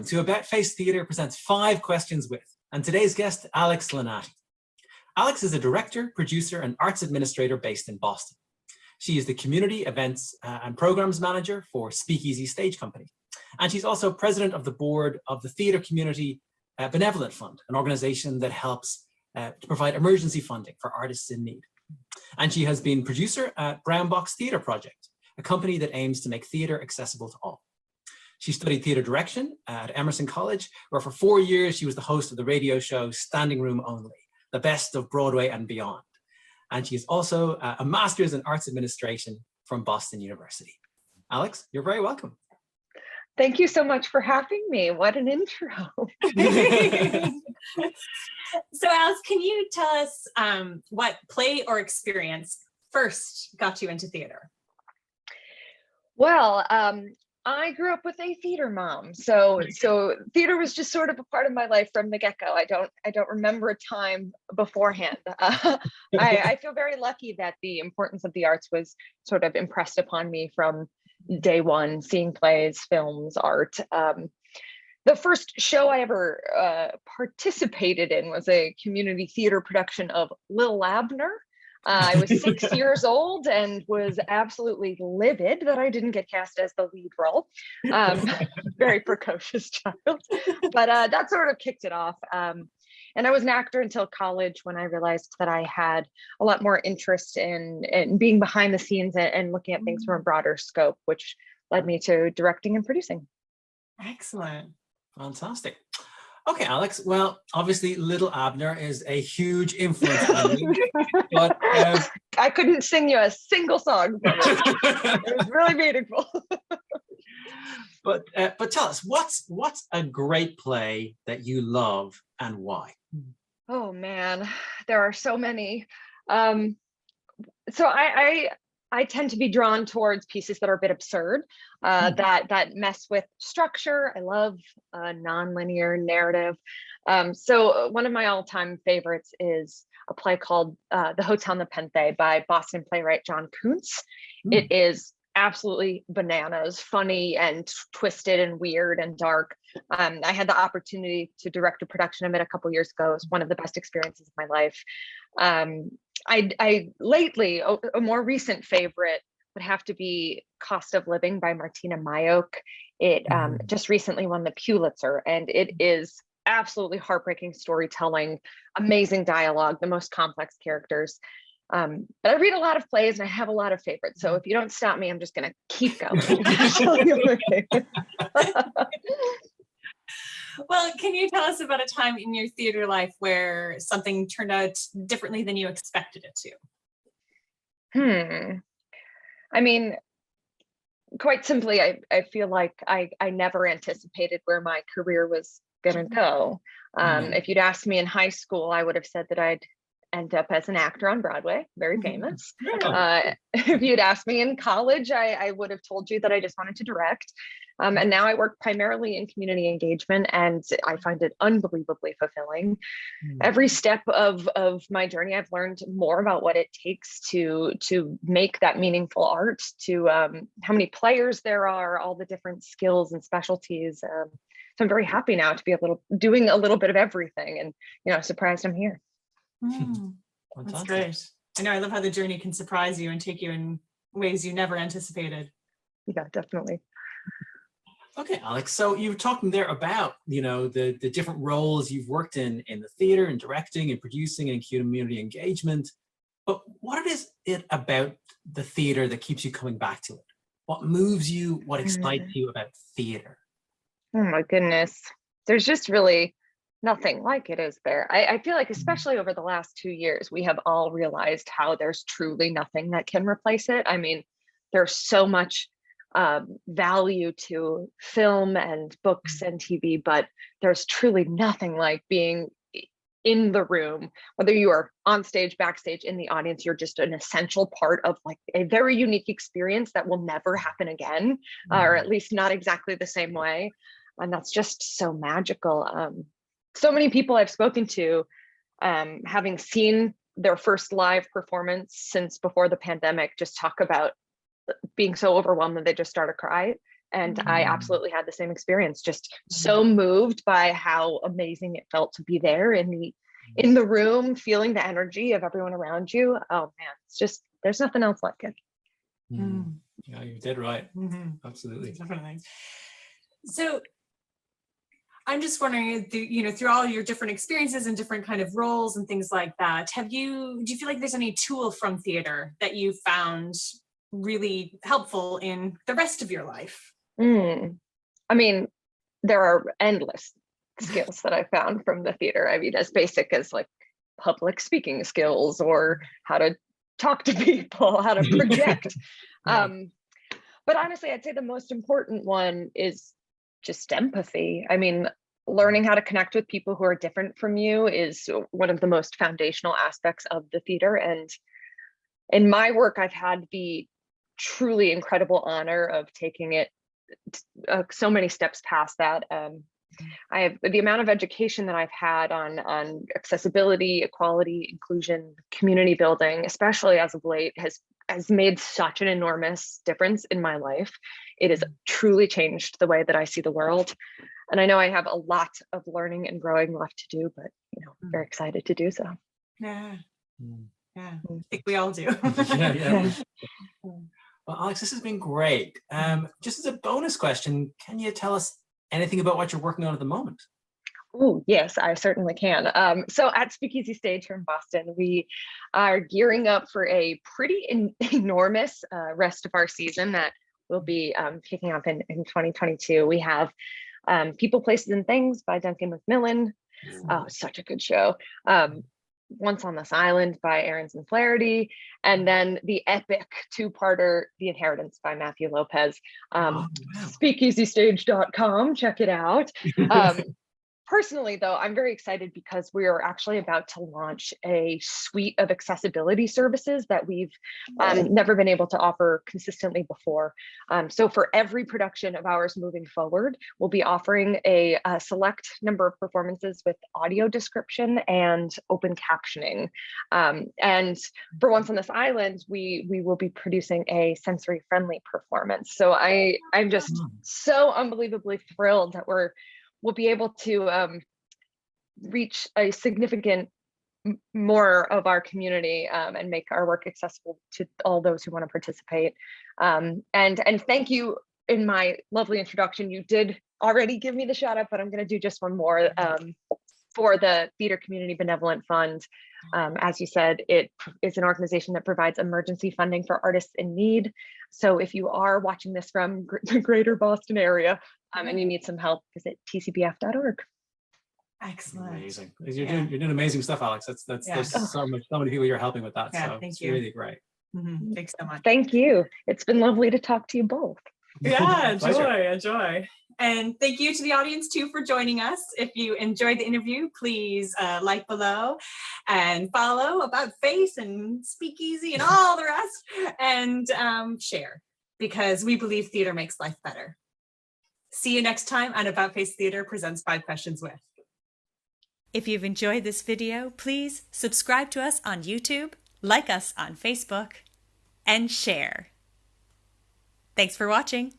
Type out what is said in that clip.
Welcome to AboutFACE Theatre presents 5 Questions With, and today's guest, Alex Lonati. Alex is a director, producer, and arts administrator based in Boston. She is the community events and programs manager for SpeakEasy Stage Company. And she's also president of the board of the Theatre Community Benevolent Fund, an organization that helps to provide emergency funding for artists in need. And she has been producer at Brown Box Theatre Project, a company that aims to make theatre accessible to all. She studied theatre direction at Emerson College, where for 4 years she was the host of the radio show Standing Room Only, the best of Broadway and Beyond. And she is also a master's in arts administration from Boston University. Alex, you're very welcome. Thank you so much for having me. What an intro. So Alex, can you tell us what play or experience first got you into theater? Well, I grew up with a theater mom, so theater was just sort of a part of my life from the get-go. I don't remember a time beforehand. I feel very lucky that the importance of the arts was sort of impressed upon me from day one, seeing plays, films, art. The first show I ever participated in was a community theater production of Lil Abner. I was 6 years old and was absolutely livid that I didn't get cast as the lead role. Very precocious child, but that sort of kicked it off. And I was an actor until college, when I realized that I had a lot more interest in being behind the scenes and looking at things from a broader scope, which led me to directing and producing. Excellent. Fantastic. Okay, Alex. Well, obviously, Little Abner is a huge influence on you. But I couldn't sing you a single song. It was really meaningful. But tell us, what's a great play that you love and why? Oh man, there are so many. So I tend to be drawn towards pieces that are a bit absurd, that mess with structure. I love non-linear narrative. So one of my all-time favorites is a play called The Hotel Nepenthe by Boston playwright John Kuntz. It is absolutely bananas, funny and twisted and weird and dark. I had the opportunity to direct a production of it a couple years ago. It was one of the best experiences of my life. I lately, a more recent favorite would have to be Cost of Living by Martina Mayock. It just recently won the Pulitzer, and it is absolutely heartbreaking storytelling, amazing dialogue, the most complex characters. But I read a lot of plays and I have a lot of favorites. So if you don't stop me, I'm just going to keep going. Well, can you tell us about a time in your theater life where something turned out differently than you expected it to? I mean, quite simply, I feel like I never anticipated where my career was going to go. If you'd asked me in high school, I would have said that I'd end up as an actor on Broadway, very famous. If you'd asked me in college, I would have told you that I just wanted to direct. And now I work primarily in community engagement, and I find it unbelievably fulfilling. Every step of my journey, I've learned more about what it takes to make that meaningful art, to how many players there are, all the different skills and specialties. So I'm very happy now to be doing a little bit of everything, and surprised I'm here. That's great. I know, I love how the journey can surprise you and take you in ways you never anticipated. Yeah, definitely. Okay, Alex, so you were talking there about, the different roles you've worked in the theater and directing and producing and community engagement, but what is it about the theater that keeps you coming back to it? What moves you? What excites you about theater? Oh my goodness. There's just really nothing like it, is there? I feel like, especially over the last 2 years, we have all realized how there's truly nothing that can replace it. I mean, there's so much value to film and books and TV, but there's truly nothing like being in the room, whether you are on stage, backstage, in the audience. You're just an essential part of like a very unique experience that will never happen again, or at least not exactly the same way. And that's just so magical. So many people I've spoken to, having seen their first live performance since before the pandemic, just talk about being so overwhelmed that they just start to cry. And I absolutely had the same experience, just so moved by how amazing it felt to be there in the room, feeling the energy of everyone around you. Oh man, it's just, there's nothing else like it. Yeah, you did right. Absolutely. Definitely. So I'm just wondering, through all your different experiences and different kind of roles and things like that, do you feel like there's any tool from theater that you found really helpful in the rest of your life? I mean, there are endless skills that I found from the theater. I mean, as basic as like public speaking skills or how to talk to people, how to project. But honestly, I'd say the most important one is just empathy. I mean, learning how to connect with people who are different from you is one of the most foundational aspects of the theater. And in my work, I've had the truly incredible honor of taking it so many steps past that. I have the amount of education that I've had on accessibility, equality, inclusion, community building, especially as of late, has made such an enormous difference in my life. It has truly changed the way that I see the world. And I know I have a lot of learning and growing left to do, but I'm very excited to do so. Yeah. I think we all do. Well, Alex, this has been great. Just as a bonus question, can you tell us anything about what you're working on at the moment? Oh, yes, I certainly can. So at SpeakEasy Stage here in Boston, we are gearing up for a pretty enormous rest of our season that will be kicking off in 2022. We have People, Places, and Things by Duncan Macmillan. Oh, such a good show. Once on This Island by Aronson Flaherty, and then the epic two-parter The Inheritance by Matthew Lopez. SpeakEasyStage.com, check it out. Personally, though, I'm very excited because we are actually about to launch a suite of accessibility services that we've never been able to offer consistently before. So for every production of ours moving forward, we'll be offering a select number of performances with audio description and open captioning. And for Once on This Island, we will be producing a sensory-friendly performance. So I'm just so unbelievably thrilled that we'll be able to reach a significant more of our community and make our work accessible to all those who want to participate. And thank you. In my lovely introduction, you did already give me the shout out, but I'm going to do just one more for the Theatre Community Benevolent Fund. As you said, it is an organization that provides emergency funding for artists in need. So if you are watching this from the greater Boston area and you need some help, visit tcbf.org. Excellent. Amazing. You're doing amazing stuff, Alex. There's so many people you're helping with that. So thank it's you. really great. Thanks so much. Thank you. It's been lovely to talk to you both. Yeah, a joy. And thank you to the audience too for joining us. If you enjoyed the interview, please like below and follow AboutFACE and SpeakEasy and all the rest, and share, because we believe theater makes life better. See you next time on AboutFACE Theater presents 5 Questions With. If you've enjoyed this video, please subscribe to us on YouTube, like us on Facebook, and share. Thanks for watching.